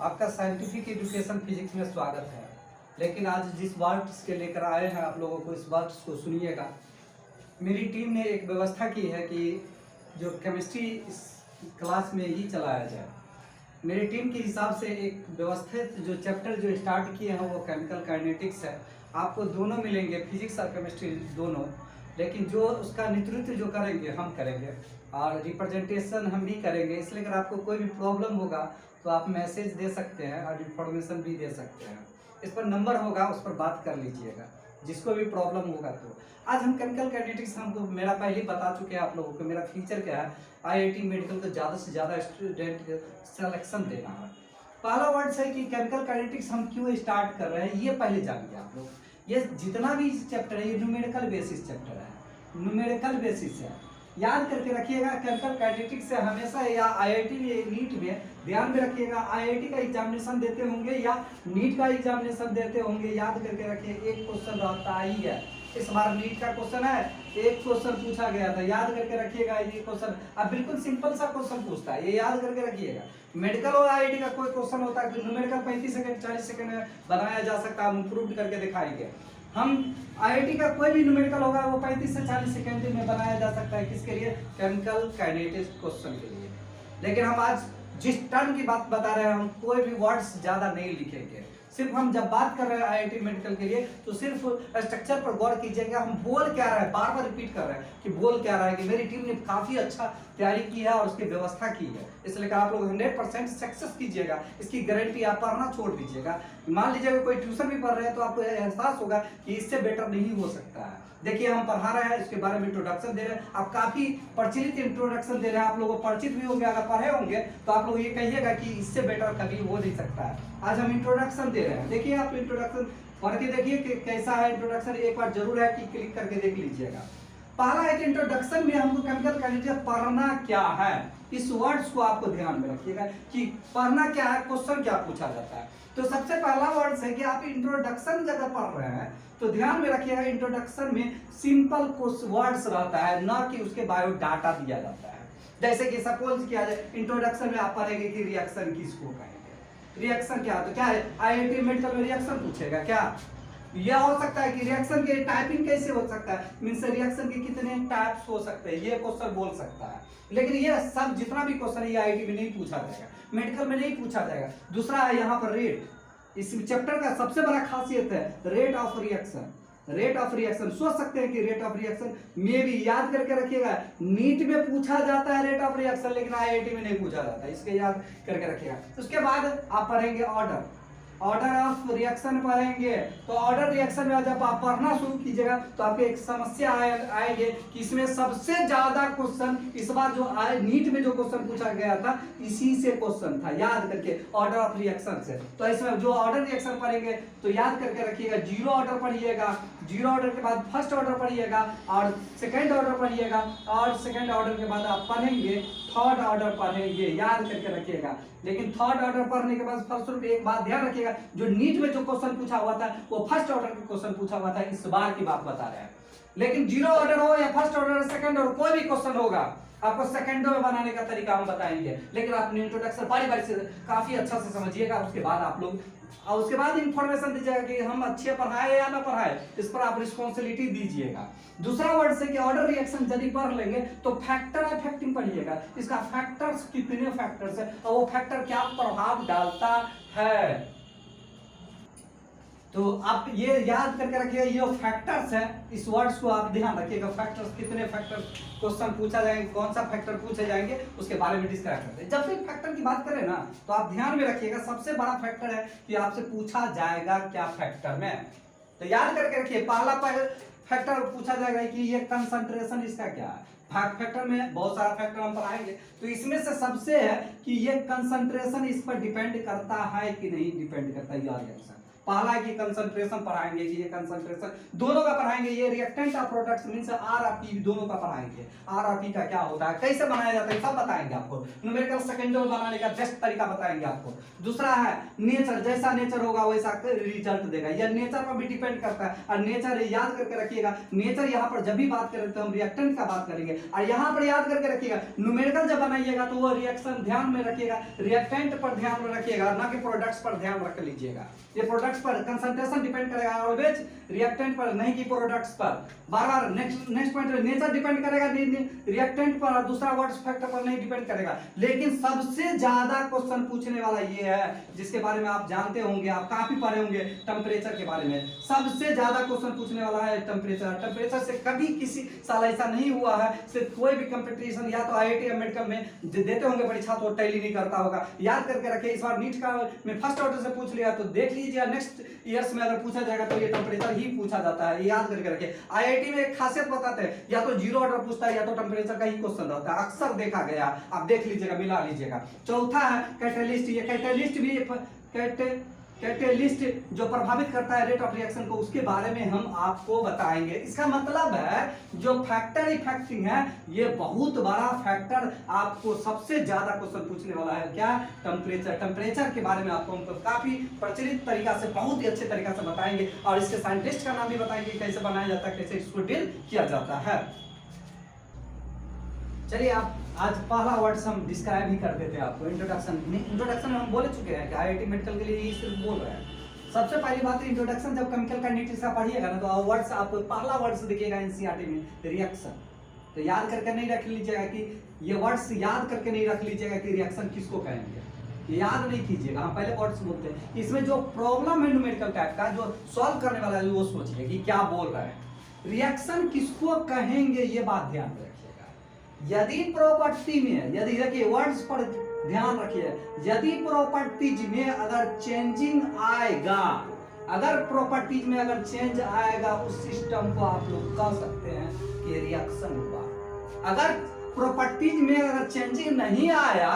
आपका scientific education physics में स्वागत है। लेकिन आज जिस वर्ड्स के लेकर आए हैं आप लोगों को, इस वर्ड्स को सुनिएगा। मेरी टीम ने एक व्यवस्था की है कि जो केमिस्ट्री इस क्लास में ही चलाया जाए। मेरी टीम के हिसाब से एक व्यवस्थित जो चैप्टर जो स्टार्ट किए हैं वो केमिकल काइनेटिक्स है। आपको दोनों मिलेंगे, फिजिक्स और केमिस्ट्री दोनों, लेकिन जो उसका नेतृत्व जो करेंगे हम करेंगे और रिप्रेजेंटेशन हम भी करेंगे। इसलिए अगर आपको कोई भी प्रॉब्लम होगा तो आप मैसेज दे सकते हैं और इन्फॉर्मेशन भी दे सकते हैं। इस पर नंबर होगा, उस पर बात कर लीजिएगा जिसको भी प्रॉब्लम होगा। तो आज हम केमिकल काइनेटिक्स, हमको मेरा पहले ही बता चुके हैं आप लोगों को। मेरा फीचर क्या है, आईआईटी मेडिकल को ज़्यादा से ज़्यादा स्टूडेंट सिलेक्शन देना है। पहला वर्ड है कि केमिकल काइनेटिक्स हम क्यों स्टार्ट कर रहे हैं, ये पहले जानिए आप लोग। ये जितना भी चैप्टर है ये न्यूमेरिकल बेसिस चैप्टर है, न्यूमेरिकल बेसिस है। याद करके रखिएगा। केमिकल काइनेटिक्स से हमेशा या आईआईटी में नीट में ध्यान में रखिएगा, आईआईटी का एग्जामिनेशन देते होंगे या नीट का एग्जामिनेशन देते होंगे, याद करके रखिए एक क्वेश्चन रहता ही है। इस बार नीट का क्वेश्चन है, एक क्वेश्चन पूछा गया था, याद करके रखिएगा। ये क्वेश्चन अब बिल्कुल सिंपल सा क्वेश्चन पूछता है, ये याद करके रखिएगा। मेडिकल और आईआईटी का कोई क्वेश्चन होता है न्यूमेरिकल 35 सेकंड 40 सेकंड में बनाया जा सकता है, हम प्रूव करके दिखाएंगे। हम आईआईटी का कोई भी न्यूमेरिकल होगा वो 35 से 40 सेकंड में बनाया जा सकता है। किसके लिए? केमिकल काइनेटिक्स क्वेश्चन के लिए। लेकिन हम आज जिस टर्म की बात बता रहे हैं, हम कोई भी वर्ड्स ज्यादा नहीं लिखेंगे। सिर्फ हम जब बात कर रहे हैं आईआईटी मेडिकल के लिए तो सिर्फ स्ट्रक्चर पर गौर कीजिएगा। हम बोल क्या रहे हैं, बार बार रिपीट कर रहे हैं कि बोल क्या रहा है कि मेरी टीम ने काफी अच्छा तैयारी की है और उसकी व्यवस्था की है। इसलिए आप लोग 100% सक्सेस कीजिएगा, इसकी गारंटी। आप पढ़ना छोड़ दीजिएगा। मान लीजिएगा कोई ट्यूशन भी पढ़ रहे हैं तो आपको एहसास होगा कि इससे बेटर नहीं हो सकता है। देखिए हम पढ़ा रहे हैं, इसके बारे में इंट्रोडक्शन दे रहे हैं, आप काफी प्रचलित इंट्रोडक्शन दे रहे हैं, आप लोगों को परिचित भी होंगे। अगर पढ़े होंगे तो आप लोग ये कहिएगा कि इससे बेटर कभी हो नहीं सकता है। आज हम इंट्रोडक्शन दे रहे हैं, देखिए आप इंट्रोडक्शन पढ़ के देखिए कि कैसा है इंट्रोडक्शन। एक बार जरूर है कि क्लिक करके देख लीजिएगा। पहला है कि इंट्रोडक्शन में हमको केमिकल काइनेटिक्स पढ़ना क्या है, इस वर्ड्स को आपको ध्यान में रखिएगा कि पढ़ना क्या है, क्वेश्चन क्या पूछा जाता है। तो सबसे पहला वर्ड है कि आप इंट्रोडक्शन जगह पढ़ रहे हैं तो ध्यान में रखिएगा इंट्रोडक्शन में सिंपल वर्ड्स रहता है, ना कि उसके बायोडाटा दिया जाता है। जैसे कि सपोज किया जाए इंट्रोडक्शन में आप पढ़ेंगे कि रिएक्शन किसको कहेंगे, रिएक्शन क्या तो क्या है। आईआईटी मेडिकल में रिएक्शन पूछेगा क्या? यह हो सकता है कि रिएक्शन के टाइपिंग कैसे हो सकता है, मींस रिएक्शन के कितने टाइप्स हो सकते हैं, ये क्वेश्चन बोल सकता है। लेकिन ये सब जितना भी क्वेश्चन है ये आईआईटी में नहीं पूछा जाएगा, मेडिकल में नहीं पूछा जाएगा। दूसरा है यहाँ पर रेट। इस चैप्टर का सबसे बड़ा खासियत है rate of reaction. Rate of reaction सोच सकते हैं कि रेट ऑफ रिएक्शन में भी याद करके रखिएगा, नीट में पूछा जाता है रेट ऑफ रिएक्शन, लेकिन आईआईटी में नहीं पूछा जाता, इसके याद करके रखिएगा। उसके बाद आप पढ़ेंगे ऑर्डर, ऑर्डर ऑफ रिएक्शन पढ़ेंगे। तो ऑर्डर रिएक्शन में जब आप पढ़ना शुरू कीजिएगा तो आपको एक समस्या आएगी कि इसमें सबसे ज्यादा क्वेश्चन इस बार जो आए नीट में जो क्वेश्चन पूछा गया था इसी से क्वेश्चन था, याद करके ऑर्डर ऑफ रिएक्शन से। तो इसमें जो ऑर्डर रिएक्शन पढ़ेंगे तो याद करके रखिएगा, जीरो ऑर्डर पढ़िएगा, जीरो ऑर्डर के बाद फर्स्ट ऑर्डर पढ़िएगा और सेकंड ऑर्डर पढ़िएगा, और सेकंड ऑर्डर के बाद आप पढ़ेंगे थर्ड ऑर्डर पढ़ेंगे, याद करके रखिएगा। लेकिन थर्ड ऑर्डर पढ़ने के बाद फलस्वरूप एक बात ध्यान रखिएगा, जो नीट में जो क्वेश्चन पूछा हुआ था वो फर्स्ट ऑर्डर का क्वेश्चन पूछा हुआ था, इस बार की बात बता रहे हैं। लेकिन जीरो ऑर्डर हो या फर्स्ट ऑर्डर सेकंड ऑर्डर कोई भी क्वेश्चन होगा आपको सेकंडों में बनाने का तरीका हम बताएंगे। लेकिन आप इंट्रोडक्शन बारी बारी से काफी अच्छा से समझिएगा, उसके बाद आप लोग और उसके बाद इंफॉर्मेशन दीजिएगा कि हम अच्छे पढ़ाए या ना पढ़ाए, इस पर आप रिस्पॉन्सिबिलिटी दीजिएगा। दूसरा वर्ड से कि ऑर्डर रिएक्शन यदि पढ़ लेंगे तो फैक्टर अफेक्टिंग पढ़िएगा, इसका फैक्टर्स कितने फैक्टर्स है और वो फैक्टर क्या प्रभाव डालता है। तो आप ये याद करके रखिएगा, ये फैक्टर्स है, इस वर्ड्स को आप ध्यान रखिएगा। फैक्टर्स कितने फैक्टर्स क्वेश्चन पूछा जाएगा, कौन सा फैक्टर पूछे जाएंगे उसके बारे में डिस्कस करते हैं। जब भी फैक्टर की बात करें ना तो आप ध्यान में रखिएगा, सबसे बड़ा फैक्टर है कि आपसे पूछा जाएगा क्या फैक्टर में। तो याद करके रखिए, पहला फैक्टर पूछा जाएगा कि ये कंसंट्रेशन इसका क्या है। फैक्टर में बहुत सारा फैक्टर हम पढ़ाएंगे, तो इसमें से सबसे है कि ये कंसंट्रेशन इस पर डिपेंड करता है कि नहीं डिपेंड करता है, याद रिएक्शन पहला है कि कंसंट्रेशन पढ़ाएंगे कि ये कंसंट्रेशन दोनों का पढ़ाएंगे, ये reactant of products means R और पी दोनों का पढ़ाएंगे, आर और पी का क्या होता है, कैसे बनाया जाता है सब बताएंगे आपको, न्यूमेरिकल सेकेंडरी बनाने का बेस्ट तरीका बताएंगे आपको। दूसरा है नेचर, जैसा नेचर होगा वैसा रिजल्ट देगा, यह नेचर पर भी डिपेंड करता है। और नेचर याद करके रखिएगा, नेचर यहाँ पर जब भी बात करें तो हम रिएक्टेंट का बात करेंगे, और यहाँ पर याद करके रखिएगा न्यूमेरिकल जब बनाइएगा तो वो रिएक्शन ध्यान में रखिएगा, रिएक्टेंट पर ध्यान में रखिएगा, ना कि प्रोडक्ट्स पर ध्यान रख लीजिएगा। ये प्रोडक्ट्स पर कंसंट्रेशन डिपेंड करेगा ऑलवेज रिएक्टेंट पर, नहीं कि प्रोडक्ट्स पर। बार बार नेक्स्ट पॉइंट नेचर डिपेंड करेगा रिएक्टेंट पर, और दूसरा वर्ड्स फैक्टर पर नहीं डिपेंड करेगा। लेकिन सबसे ज्यादा क्वेश्चन पूछने वाला ये है जिसके बारे में आप जानते होंगे, आप काफी पढ़े होंगे, टेम्परेचर के बारे में सबसे ज्यादा क्वेश्चन पूछने वाला है टेम्परेचर। टेम्परेचर से कभी किसी साल ऐसा नहीं हुआ है, सिर्फ कोई भी कंपटीशन या तो IIT या मेडिकल में देते होंगे परीक्षा तो टैली नहीं करता होगा। याद करके रखिए, इस बार नीट का में फर्स्ट ऑर्डर से पूछ लिया तो देख लीजिए नेक्स्ट ईयर्स में अगर पूछा जाएगा तो ये टेम्परेचर ही पूछा जाता है, याद करके रखिए। IIT में एक खासियत बताते हैं, या तो जीरो ऑर्डर पूछता है या तो टेम्परेचर का ही क्वेश्चन रहता है, अक्सर देखा गया, आप देख लीजिएगा, मिला लीजिएगा। चौथा है कैटेलिस्ट, ये कैटेलिस्ट भी कैटेलिस्ट जो प्रभावित करता है रेट ऑफ रिएक्शन को, उसके बारे में हम आपको बताएंगे। इसका मतलब है जो फैक्टर इफेक्टिंग है ये बहुत बड़ा फैक्टर, आपको सबसे ज्यादा क्वेश्चन पूछने वाला है क्या, टेम्परेचर। टेम्परेचर के बारे में आपको हम काफी प्रचलित तरीका से, बहुत ही अच्छे तरीका से बताएंगे, और इसके साइंटिस्ट का नाम भी बताएंगे कैसे बनाया जाता है, कैसे इसको डील किया जाता है। चलिए आप आज पहला वर्ड्स हम डिस्क्राइब ही कर देते हैं आपको। इंट्रोडक्शन में हम बोल चुके हैं कि IIT मेडिकल के लिए ही सिर्फ बोल रहे हैं। सबसे पहली बात इंट्रोडक्शन, जब केमिकल का नीट का पढ़िएगा ना तो वर्ड्स आपको पहला वर्ड्स दिखेगा NCERT में रिएक्शन, तो याद करके नहीं रख लीजिएगा कि ये वर्ड्स याद करके नहीं रख लीजिएगा कि रिएक्शन किसको कहेंगे, याद नहीं कीजिएगा। हम पहले वर्ड्स बोलते हैं, इसमें जो प्रॉब्लम है न्यूमेरिकल टाइप का जो सॉल्व करने वाला है वो सोचिए कि क्या बोल रहा है, रिएक्शन किसको कहेंगे ये बात ध्यान रखिएगा। यदि प्रॉपर्टी में, यदि देखिए वर्ड्स पर ध्यान रखिए, यदि प्रॉपर्टीज में अगर चेंजिंग आएगा, अगर प्रॉपर्टीज में अगर चेंज आएगा उस सिस्टम को आप लोग कह सकते हैं कि रिएक्शन हुआ। अगर प्रॉपर्टीज में अगर चेंजिंग नहीं आया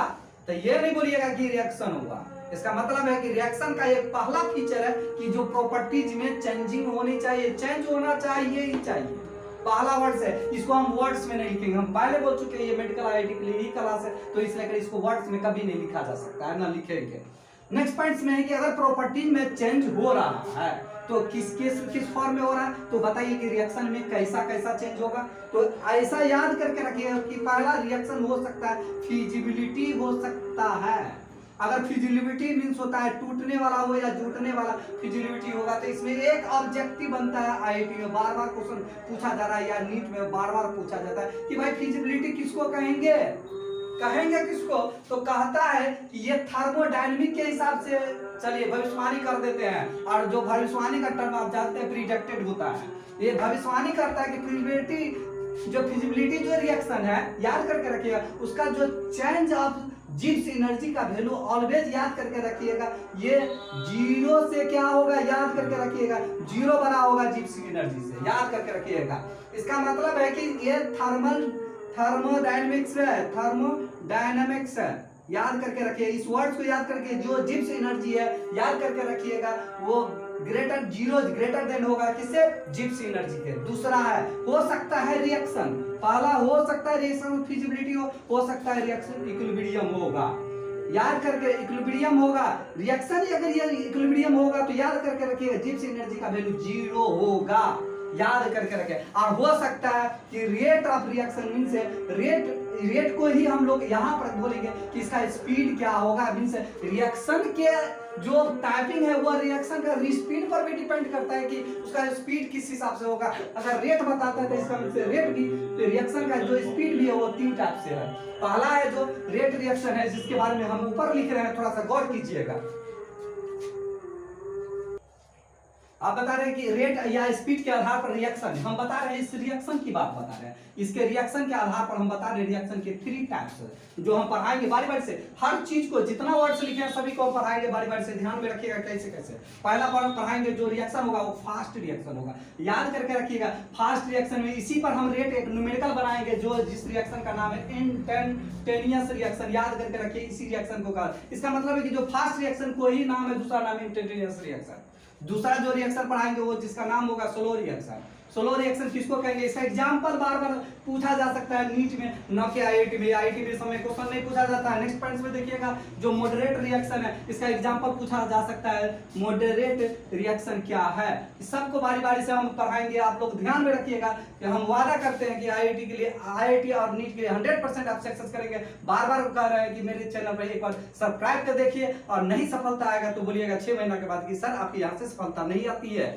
तो ये नहीं बोलिएगा कि रिएक्शन हुआ। इसका मतलब है कि रिएक्शन का एक पहला फीचर है कि जो प्रॉपर्टीज में चेंजिंग होनी चाहिए, चेंज होना चाहिए ही चाहिए, पहला वर्ड्स है। इसको हम वर्ड्स में नहीं लिखेंगे, हम पहले बोल चुके हैं ये मेडिकल IIT के लिए ही क्लास है, तो इसलिए इसको वर्ड्स में कभी नहीं लिखा जा सकता है, ना लिखेंगे। नेक्स्ट पॉइंट्स में है कि अगर प्रॉपर्टी में चेंज हो रहा है तो किस फॉर्म में हो रहा है, तो बताइए कि रिएक्शन में कैसा चेंज होगा। तो ऐसा याद करके रखिएगा कि पहला रिएक्शन हो सकता है फिजिबिलिटी हो सकता है। अगर फिजिबिलिटी मींस होता है टूटने वाला हो या जुटने वाला फिजिबिलिटी होगा, तो इसमें एक ऑब्जेक्टिव बनता है। IIT में बार बार क्वेश्चन पूछा जा रहा है या नीट में बार बार पूछा जाता है कि भाई फिजिबिलिटी किसको कहेंगे किसको, तो कहता है कि ये थर्मोडायनेमिक के हिसाब से, चलिए भविष्यवाणी कर देते हैं, और जो भविष्यवाणी का टर्म आप जानते हैं प्रिडिक्टेड होता है, ये भविष्यवाणी करता है कि फिजिबिलिटी जो रिएक्शन है, याद करके रखिएगा, उसका जो चेंज ऑफ जिप्स एनर्जी का वैल्यू ऑलवेज याद करके रखिएगा, ये जीरो से क्या होगा, याद करके रखिएगा, जीरो बना होगा जिप्स एनर्जी से, याद करके रखिएगा। इसका मतलब है कि ये थर्मोडायनेमिक्स है, याद करके रखिए। इस वर्ड्स को याद करके, जो जिप्स एनर्जी है याद करके रखिएगा, वो ग्रेटर देन होगा किससे, जिप्स एनर्जी के। दूसरा है हो सकता है रिएक्शन, पहला हो सकता है रिएक्शन फिजिबिलिटी हो सकता है रिएक्शन इक्विलिब्रियम होगा, याद करके इक्विलिब्रियम होगा। रिएक्शन अगर ये इक्विलिब्रियम होगा तो याद करके रखिएगा जिप्स एनर्जी का वैल्यू जीरो होगा, याद करके रखे। और हो सकता है कि rate of reaction means rate को ही हम लोग यहाँ पर बोलेंगे कि इसका स्पीड क्या होगा, मींस रिएक्शन के जो टाइपिंग है वो रिएक्शन का स्पीड पर भी डिपेंड करता है कि उसका स्पीड किस हिसाब से होगा। अगर रेट बताता है तो इसका मतलब रेट भी, तो रिएक्शन का जो स्पीड भी है वो 3 टाइप से है। पहला है जो रेट रिएक्शन है, जिसके बारे में हम ऊपर लिख रहे हैं, थोड़ा सा गौर कीजिएगा। आप बता रहे हैं कि रेट या स्पीड के आधार पर रिएक्शन, हम बता रहे हैं इस रिएक्शन की बात बता रहे हैं, इसके रिएक्शन के आधार पर हम बता रहे हैं रिएक्शन के 3 टाइप्स जो हम पढ़ाएंगे बारी बारी से। हर चीज को जितना वर्ड्स लिखे हैं सभी को पढ़ाएंगे बारी बारी से, ध्यान में रखिएगा कैसे कैसे। पहला पढ़ाएंगे जो रिएक्शन होगा वो फास्ट रिएक्शन होगा, याद करके रखिएगा। फास्ट रिएक्शन में इसी पर हम रेट एक न्यूमेरिकल बनाएंगे, जो जिस रिएक्शन का नाम है इंस्टेंटेनियस रिएक्शन, याद करके रखिए इसी रिएक्शन को कहा। इसका मतलब है कि जो फास्ट रिएक्शन को ही नाम है, दूसरा नाम है इंस्टेंटेनियस रिएक्शन। दूसरा जो रिएक्शन पढ़ाएंगे वो जिसका नाम होगा स्लो रिएक्शन। स्लो रिएक्शन किसको कहेंगे? इसका एग्जांपल बार बार पूछा जा सकता है नीट में, न कि आईआईटी में। आईआईटी में समय क्वेश्चन नहीं पूछा जाता है। नेक्स्ट पॉइंट में देखिएगा, जो मॉडरेट रिएक्शन है इसका एग्जांपल पूछा जा सकता है। मॉडरेट रिएक्शन क्या है, इस सबको बारी बारी से हम पढ़ाएंगे। आप लोग ध्यान में रखिएगा कि हम वादा करते हैं कि आईआईटी के लिए, आईआईटी और नीट के लिए 100% आप सक्सेस करेंगे। बार बार कह रहे हैं कि मेरे चैनल पर एक बार सब्सक्राइब कर देखिए, और नहीं सफलता आएगा तो बोलिएगा 6 महीना के बाद कि सर आपके यहाँ से सफलता नहीं आती है।